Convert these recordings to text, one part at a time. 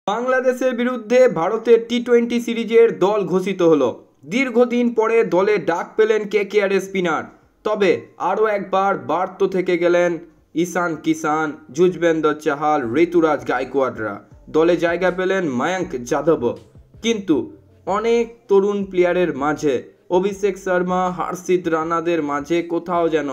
বাংলাদেশের বিরুদ্ধে ভারতের টি-20 সিরিজের দল ঘোষিত হলো। দীর্ঘদিন পরে দলে ডাক পেলেন কেকেআরের স্পিনার। তবে আরও একবার বার্ত থেকে গেলেন ঈশান কিষান, যুজবেন্দ্র চাহাল, ঋতুরাজ গায়কোয়াড়রা। দলে জায়গা পেলেন মায়াঙ্ক যাদবও। কিন্তু অনেক তরুণ প্লেয়ারের মাঝে অভিষেক শর্মা, হর্ষিত রানাদের মাঝে কোথাও যেন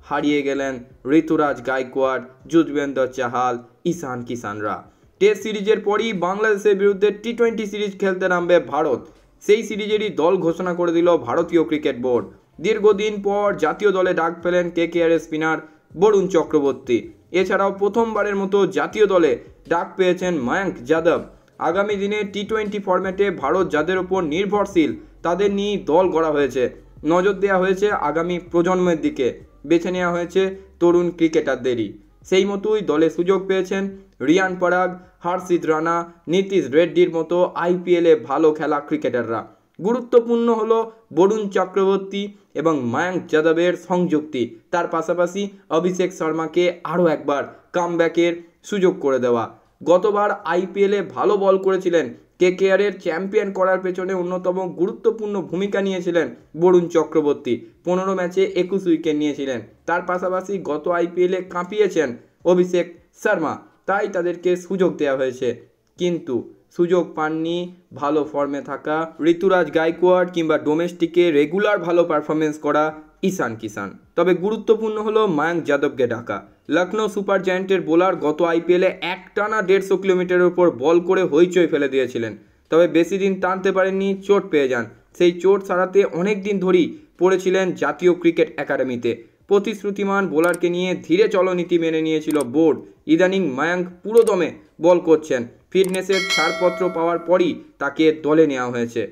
হারিয়ে গেলেন ঋতুরাজ গায়কোয়াড়, যুজবেন্দ্র চাহাল, ঈশান কিষানরা। টেস্ট সিরিজের পরই বাংলাদেশের বিরুদ্ধে টি-20 সিরিজ খেলতে নামবে ভারত। সেই সিরিজেরই দল ঘোষণা করে দিল ভারতীয় ক্রিকেট বোর্ড। দীর্ঘদিন পর জাতীয় দলে ডাক পেলেন কেকেআরের স্পিনার বরুণ চক্রবর্তী। এছাড়াও প্রথমবারের মতো জাতীয় দলে ডাক পেয়েছেন মায়াঙ্ক যাদব। আগামী দিনে টি-20 ফরম্যাটে ভারত যাদের ওপর নির্ভরশীল তাদের নিয়েই দল গড়া হয়েছে। নজর দেওয়া হয়েছে আগামী প্রজন্মের দিকে, বেছে নেওয়া হয়েছে তরুণ ক্রিকেটারদেরই। সেই মতোই দলে সুযোগ পেয়েছেন রিয়ান পরাগ, হর্ষিত রানা, নীতিশ রেড্ডির মতো আইপিএলে ভালো খেলা ক্রিকেটাররা। গুরুত্বপূর্ণ হলো বরুণ চক্রবর্তী এবং মায়াঙ্ক যাদবের সংযুক্তি। তার পাশাপাশি অভিষেক শর্মাকে আরও একবার কামব্যাকের সুযোগ করে দেওয়া। গতবার আইপিএলে ভালো বল করেছিলেন, কেকেআরের চ্যাম্পিয়ন করার পেছনে অন্যতম গুরুত্বপূর্ণ ভূমিকা নিয়েছিলেন বরুণ চক্রবর্তী। 15 ম্যাচে 21 উইকেট নিয়েছিলেন। তার পাশাপাশি গত আইপিএলে কাঁপিয়েছেন অভিষেক শর্মা, তাই তাদেরকে সুযোগ দেওয়া হয়েছে। কিন্তু সুযোগ পাননি ভালো ফর্মে থাকা ঋতুরাজ গায়কোয়াড় কিংবা ডোমেস্টিকে রেগুলার ভালো পারফরমেন্স করা ঈশান কিষান। তবে গুরুত্বপূর্ণ হলো মায়াঙ্ক যাদবকে ডাকা। লখনৌ সুপার জায়ান্টের বোলার গত আইপিএলে একটানা 150 কিলোমিটারের উপর বল করে হইচই ফেলে দিয়েছিলেন। তবে বেশি দিন টানতে পারেননি, চোট পেয়ে যান। সেই চোট সারাতে অনেক দিন ধরেই পড়েছিলেন জাতীয় ক্রিকেট একাডেমিতে। প্রতিশ্রুতিমান বোলারকে নিয়ে ধীরে চলনীতি মেনে নিয়েছিল বোর্ড। ইদানিং মায়াঙ্ক পুরো দমে বল করছেন। ফিটনেসের ছাড়পত্র পাওয়ার পরই তাকে দলে নেওয়া হয়েছে।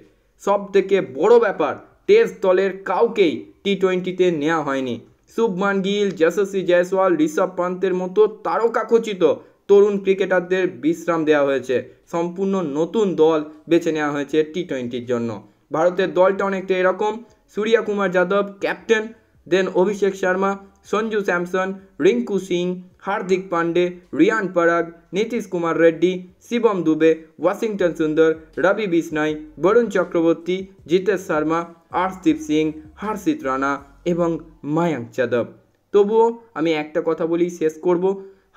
সব থেকে বড় ব্যাপার, টেস্ট দলের কাউকেই টি-20তে নেওয়া হয়নি। শুভমান গিল, যশস্বী জয়সওয়াল, ঋষভ পান্তের মতো তারকাখচিত তরুণ ক্রিকেটারদের বিশ্রাম দেওয়া হয়েছে। সম্পূর্ণ নতুন দল বেছে নেওয়া হয়েছে টি-20র জন্য। ভারতের দলটা অনেকটা এরকম: সূর্য কুমার যাদব ক্যাপ্টেন, দেন অভিষেক শর্মা, সঞ্জু স্যামসন, রিঙ্কু সিং, হার্দিক পান্ডে, রিয়ান পরাগ, নীতিশ কুমার রেড্ডি, শিবম দুবে, ওয়াশিংটন সুন্দর, রবি বিষ্ণয়, বরুণ চক্রবর্তী, জিতেশ শর্মা, আর্শদীপ সিং, হর্ষিত রানা এবং মায়াঙ্ক যাদব। তবুও আমি একটা কথা বলি শেষ করব,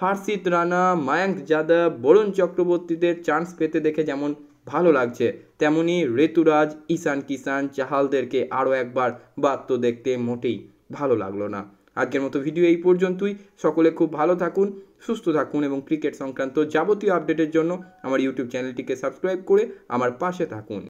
হর্ষিত রানা, মায়াঙ্ক যাদব, বরুণ চক্রবর্তীদের চান্স পেতে দেখে যেমন ভালো লাগছে, তেমনি ঋতুরাজ, ঈশান কিষান, চাহালদেরকে আরও একবার বাদ দেখতে মোটেই ভালো লাগলো না। আজকের মতো ভিডিও এই পর্যন্তই। সকলে খুব ভালো থাকুন, সুস্থ থাকুন এবং ক্রিকেট সংক্রান্ত যাবতীয় আপডেটের জন্য আমার ইউটিউব চ্যানেলটিকে সাবস্ক্রাইব করে আমার পাশে থাকুন।